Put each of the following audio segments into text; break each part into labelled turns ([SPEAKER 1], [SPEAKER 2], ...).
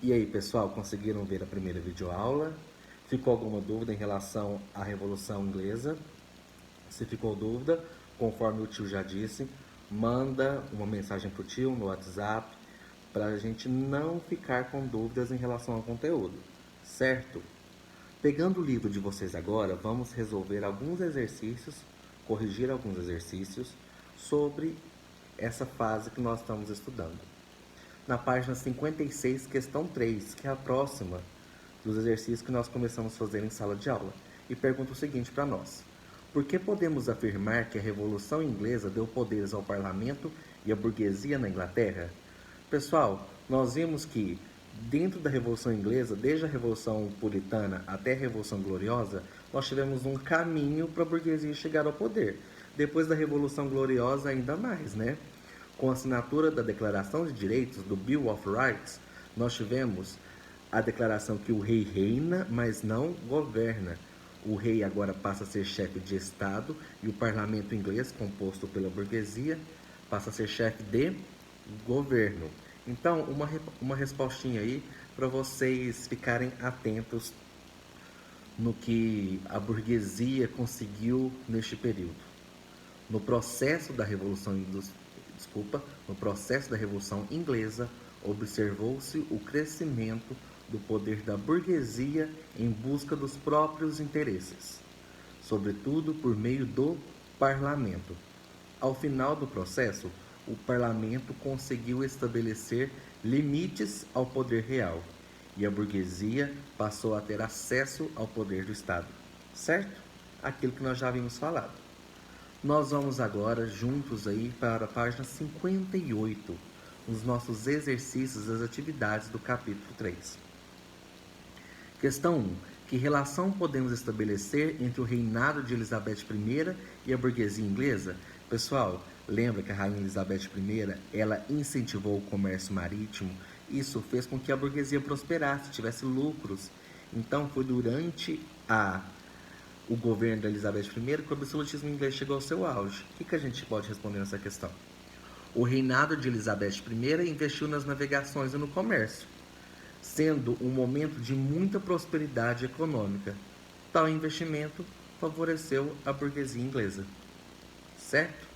[SPEAKER 1] E aí, pessoal, conseguiram ver a primeira videoaula? Ficou alguma dúvida em relação à Revolução Inglesa? Se ficou dúvida, conforme o tio já disse, manda uma mensagem pro tio no WhatsApp para a gente não ficar com dúvidas em relação ao conteúdo, certo? Pegando o livro de vocês agora, vamos resolver alguns exercícios, corrigir alguns exercícios sobre essa fase que nós estamos estudando. Na página 56, questão 3, que é a próxima dos exercícios que nós começamos a fazer em sala de aula, e pergunta o seguinte para nós: por que podemos afirmar que a Revolução Inglesa deu poderes ao parlamento e à burguesia na Inglaterra? Pessoal, nós vimos que dentro da Revolução Inglesa, desde a Revolução Puritana até a Revolução Gloriosa, nós tivemos um caminho para a burguesia chegar ao poder. Depois da Revolução Gloriosa, ainda mais, né? Com a assinatura da Declaração de Direitos, do Bill of Rights, nós tivemos a declaração que o rei reina, mas não governa. O rei agora passa a ser chefe de Estado e o parlamento inglês, composto pela burguesia, passa a ser chefe de governo. Então, uma respostinha aí para vocês ficarem atentos no que a burguesia conseguiu neste período. No processo da Revolução no processo da Revolução Inglesa, observou-se o crescimento do poder da burguesia em busca dos próprios interesses, sobretudo por meio do parlamento. Ao final do processo, o parlamento conseguiu estabelecer limites ao poder real e a burguesia passou a ter acesso ao poder do Estado, certo? Aquilo que nós já havíamos falado. Nós vamos agora juntos aí para a página 58, nos nossos exercícios das atividades do capítulo 3. Questão 1. Que relação podemos estabelecer entre o reinado de Elizabeth I e a burguesia inglesa? Pessoal, lembra que a rainha Elizabeth I, ela incentivou o comércio marítimo? Isso fez com que a burguesia prosperasse, tivesse lucros. Então, foi durante o governo da Elizabeth I que o absolutismo inglês chegou ao seu auge. O que a gente pode responder nessa questão? O reinado de Elizabeth I investiu nas navegações e no comércio, sendo um momento de muita prosperidade econômica. Tal investimento favoreceu a burguesia inglesa, certo?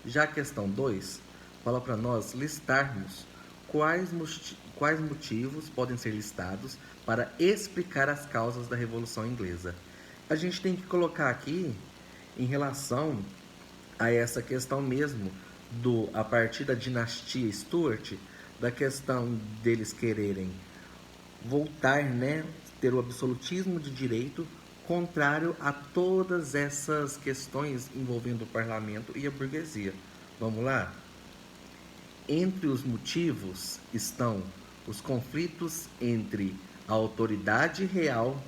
[SPEAKER 1] Já a questão 2 fala para nós listarmos quais motivos podem ser listados para explicar as causas da Revolução Inglesa. A gente tem que colocar aqui, em relação a essa questão mesmo, a partir da dinastia Stuart, da questão deles quererem voltar, né, ter o absolutismo de direito, contrário a todas essas questões envolvendo o parlamento e a burguesia. Vamos lá? Entre os motivos estão os conflitos entre a autoridade real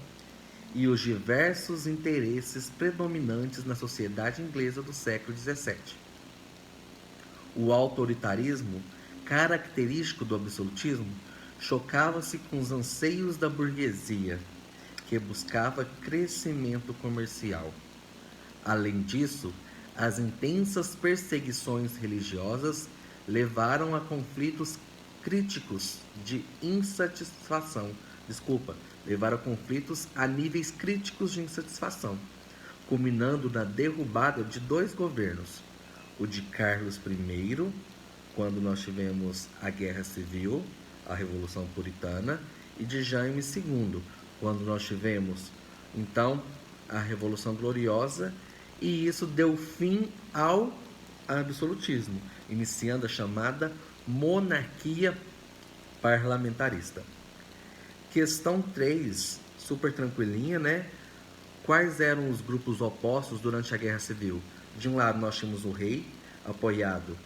[SPEAKER 1] e os diversos interesses predominantes na sociedade inglesa do século XVII. O autoritarismo, característico do absolutismo, chocava-se com os anseios da burguesia, que buscava crescimento comercial. Além disso, as intensas perseguições religiosas levaram a conflitos críticos de insatisfação. Levaram a conflitos a níveis críticos de insatisfação, culminando na derrubada de 2 governos, o de Carlos I, quando nós tivemos a Guerra Civil, a Revolução Puritana, e de Jaime II, quando nós tivemos, então, a Revolução Gloriosa, e isso deu fim ao absolutismo, iniciando a chamada monarquia parlamentarista. Questão 3, super tranquilinha, né? Quais eram os grupos opostos durante a Guerra Civil? De um lado nós tínhamos o rei, apoiado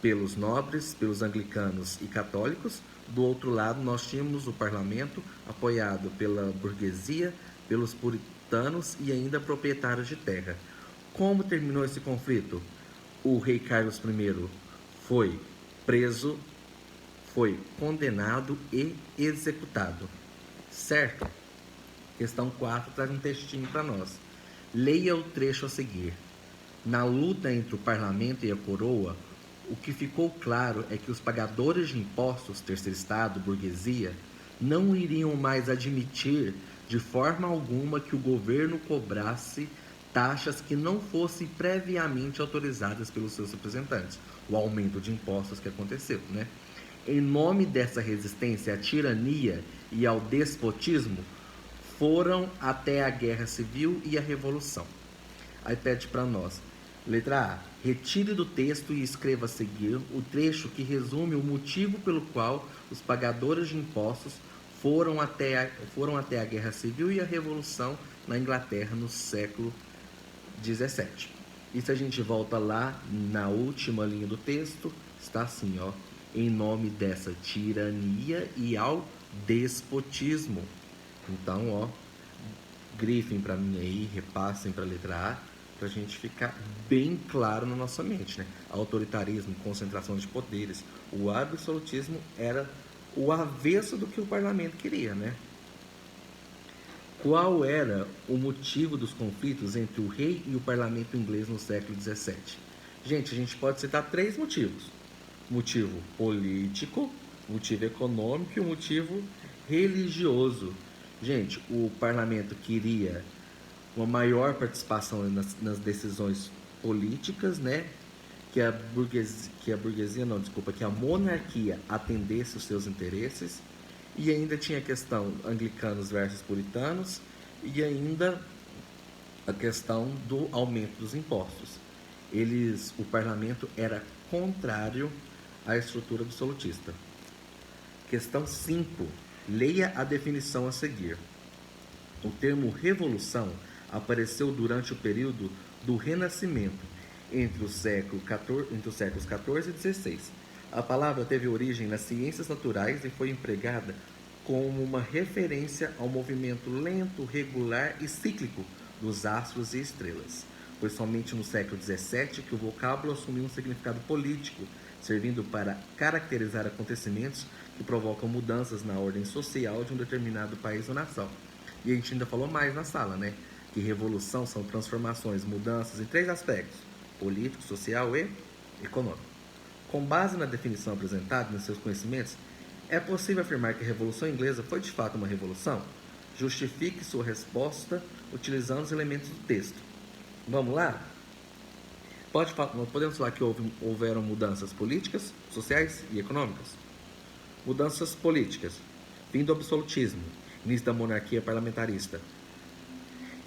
[SPEAKER 1] pelos nobres, pelos anglicanos e católicos. Do outro lado nós tínhamos o parlamento, apoiado pela burguesia, pelos puritanos e ainda proprietários de terra. Como terminou esse conflito? O rei Carlos I foi preso, foi condenado e executado. Certo? Questão 4 traz um textinho para nós. Leia o trecho a seguir. Na luta entre o parlamento e a coroa, o que ficou claro é que os pagadores de impostos, terceiro estado, burguesia, não iriam mais admitir de forma alguma que o governo cobrasse taxas que não fossem previamente autorizadas pelos seus representantes. O aumento de impostos que aconteceu, né? Em nome dessa resistência à tirania e ao despotismo, foram até a Guerra Civil e a Revolução. Aí pede para nós. Letra A. Retire do texto e escreva a seguir o trecho que resume o motivo pelo qual os pagadores de impostos foram até a Guerra Civil e a Revolução na Inglaterra no século XVII. E se a gente volta lá na última linha do texto, está assim, ó. Em nome dessa tirania e ao despotismo. Então, ó, grifem para mim aí, repassem para a letra A, para a gente ficar bem claro na nossa mente, né? Autoritarismo, concentração de poderes. O absolutismo era o avesso do que o parlamento queria, né? Qual era o motivo dos conflitos entre o rei e o parlamento inglês no século XVII? Gente, a gente pode citar 3 motivos. Motivo político, motivo econômico e o motivo religioso. Gente, o parlamento queria uma maior participação nas decisões políticas, né? Que a monarquia atendesse os seus interesses. E ainda tinha a questão anglicanos versus puritanos e ainda a questão do aumento dos impostos. O parlamento era contrário à estrutura absolutista. Questão 5. Leia a definição a seguir. O termo revolução apareceu durante o período do Renascimento, entre os séculos XIV e XVI. A palavra teve origem nas ciências naturais e foi empregada como uma referência ao movimento lento, regular e cíclico dos astros e estrelas. Foi somente no século XVII que o vocábulo assumiu um significado político, servindo para caracterizar acontecimentos que provocam mudanças na ordem social de um determinado país ou nação. E a gente ainda falou mais na sala, né? Que revolução são transformações, mudanças em 3 aspectos: político, social e econômico. Com base na definição apresentada nos seus conhecimentos, é possível afirmar que a Revolução Inglesa foi de fato uma revolução? Justifique sua resposta utilizando os elementos do texto. Vamos lá? Podemos falar que houveram mudanças políticas, sociais e econômicas. Mudanças políticas: fim do absolutismo, início da monarquia parlamentarista.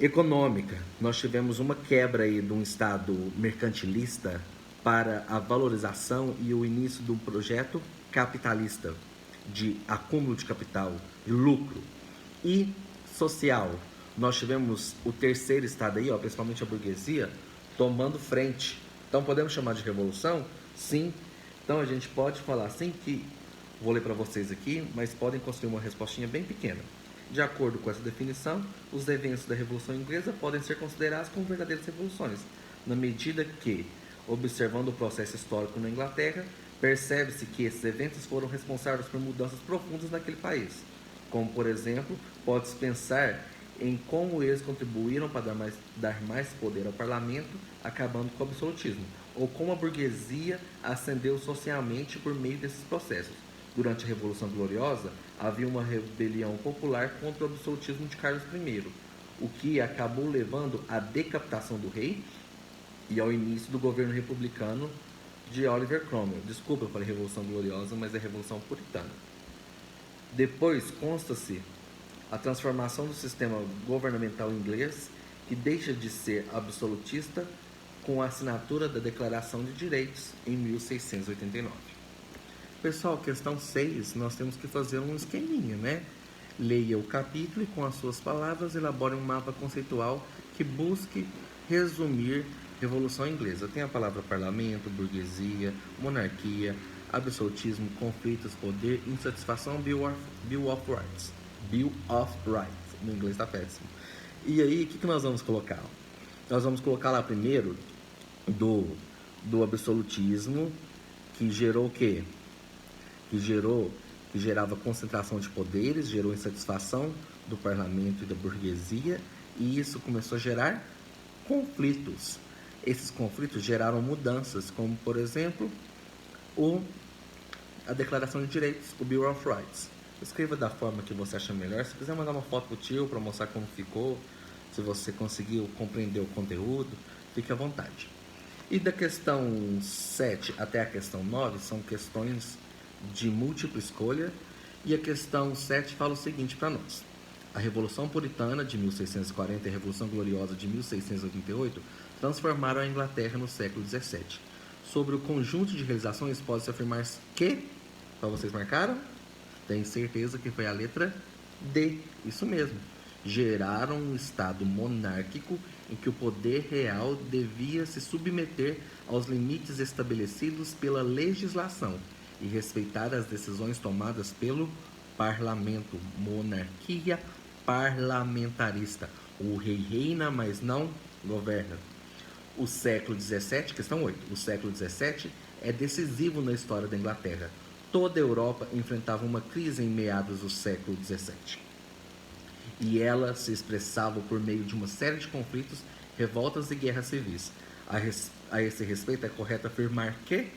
[SPEAKER 1] Econômica: nós tivemos uma quebra aí de um Estado mercantilista para a valorização e o início de um projeto capitalista, de acúmulo de capital, de lucro. E social: nós tivemos o terceiro Estado aí, ó, principalmente a burguesia, tomando frente. Então podemos chamar de revolução? Sim. Então a gente pode falar assim que, vou ler para vocês aqui, mas podem construir uma respostinha bem pequena. De acordo com essa definição, os eventos da Revolução Inglesa podem ser considerados como verdadeiras revoluções, na medida que, observando o processo histórico na Inglaterra, percebe-se que esses eventos foram responsáveis por mudanças profundas naquele país. Como, por exemplo, pode-se pensar em como eles contribuíram para dar mais poder ao parlamento, acabando com o absolutismo, ou como a burguesia ascendeu socialmente por meio desses processos. Durante a Revolução Gloriosa, havia uma rebelião popular contra o absolutismo de Carlos I, o que acabou levando à decapitação do rei e ao início do governo republicano de Oliver Cromwell. Desculpa, eu falei Revolução Gloriosa, mas é Revolução Puritana. Depois consta-se a transformação do sistema governamental inglês, que deixa de ser absolutista com a assinatura da Declaração de Direitos em 1689. Pessoal, questão 6, nós temos que fazer um esqueminha, né? Leia o capítulo e, com as suas palavras, elabore um mapa conceitual que busque resumir Revolução Inglesa. Tem a palavra parlamento, burguesia, monarquia, absolutismo, conflitos, poder, insatisfação, Bill of Rights. Bill of Rights. No inglês está péssimo. E aí, o que nós vamos colocar? Nós vamos colocar lá primeiro do absolutismo, que gerou o quê? Que gerava concentração de poderes, gerou insatisfação do parlamento e da burguesia, e isso começou a gerar conflitos. Esses conflitos geraram mudanças, como, por exemplo, a Declaração de Direitos, o Bill of Rights. Escreva da forma que você acha melhor. Se quiser mandar uma foto pro tio para mostrar como ficou, se você conseguiu compreender o conteúdo, fique à vontade. E da questão 7 até a questão 9 são questões de múltipla escolha. E a questão 7 fala o seguinte para nós: a Revolução Puritana de 1640 e a Revolução Gloriosa de 1688 transformaram a Inglaterra no século XVII. Sobre o conjunto de realizações, pode-se afirmar que... Qual vocês marcaram? Tenho certeza que foi a letra D. Isso mesmo. Geraram um estado monárquico em que o poder real devia se submeter aos limites estabelecidos pela legislação e respeitar as decisões tomadas pelo parlamento. Monarquia parlamentarista. O rei reina, mas não governa. O século XVII, questão 8. O século XVII é decisivo na história da Inglaterra. Toda a Europa enfrentava uma crise em meados do século XVII. E ela se expressava por meio de uma série de conflitos, revoltas e guerras civis. A esse respeito, é correto afirmar que...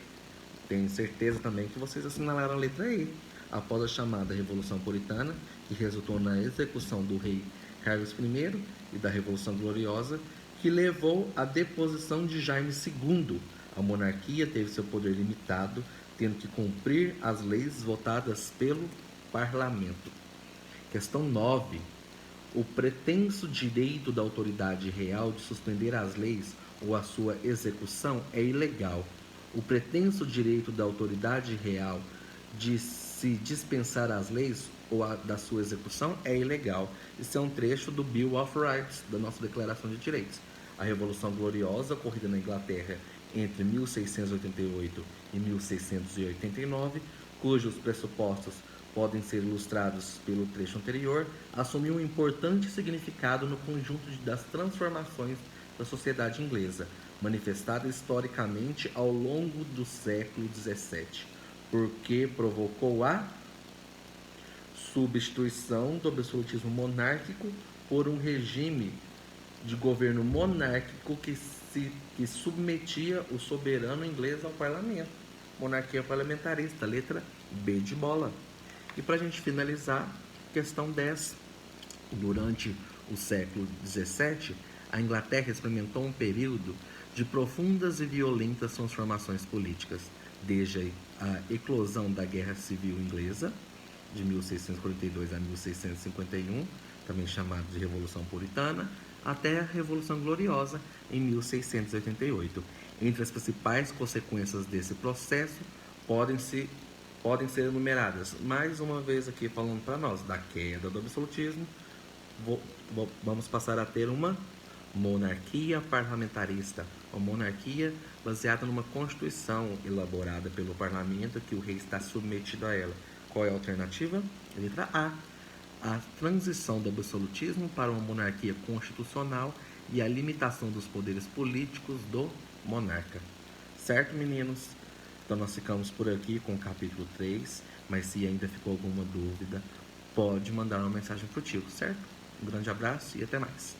[SPEAKER 1] Tenho certeza também que vocês assinalaram a letra E. Após a chamada Revolução Puritana, que resultou na execução do rei Carlos I e da Revolução Gloriosa, que levou à deposição de Jaime II. A monarquia teve seu poder limitado, tendo que cumprir as leis votadas pelo parlamento. Questão 9. O pretenso direito da autoridade real de suspender as leis ou a sua execução é ilegal. O pretenso direito da autoridade real de se dispensar as leis ou da sua execução é ilegal. Isso é um trecho do Bill of Rights, da nossa Declaração de Direitos. A Revolução Gloriosa, ocorrida na Inglaterra entre 1688 e 1689, cujos pressupostos podem ser ilustrados pelo trecho anterior, assumiu um importante significado no conjunto das transformações da sociedade inglesa, manifestada historicamente ao longo do século XVII, porque provocou a substituição do absolutismo monárquico por um regime de governo monárquico que submetia o soberano inglês ao parlamento. Monarquia parlamentarista, letra B de bola. E para a gente finalizar, questão 10. Durante o século XVII, a Inglaterra experimentou um período de profundas e violentas transformações políticas, desde a eclosão da Guerra Civil Inglesa, de 1642 a 1651, também chamada de Revolução Puritana, até a Revolução Gloriosa, em 1688. Entre as principais consequências desse processo podem ser enumeradas. Mais uma vez aqui falando para nós da queda do absolutismo, vamos passar a ter uma monarquia parlamentarista, uma monarquia baseada numa constituição elaborada pelo parlamento que o rei está submetido a ela. Qual é a alternativa? Letra A. A transição do absolutismo para uma monarquia constitucional e a limitação dos poderes políticos do monarca. Certo, meninos? Então nós ficamos por aqui com o capítulo 3, mas se ainda ficou alguma dúvida, pode mandar uma mensagem para o tio, certo? Um grande abraço e até mais.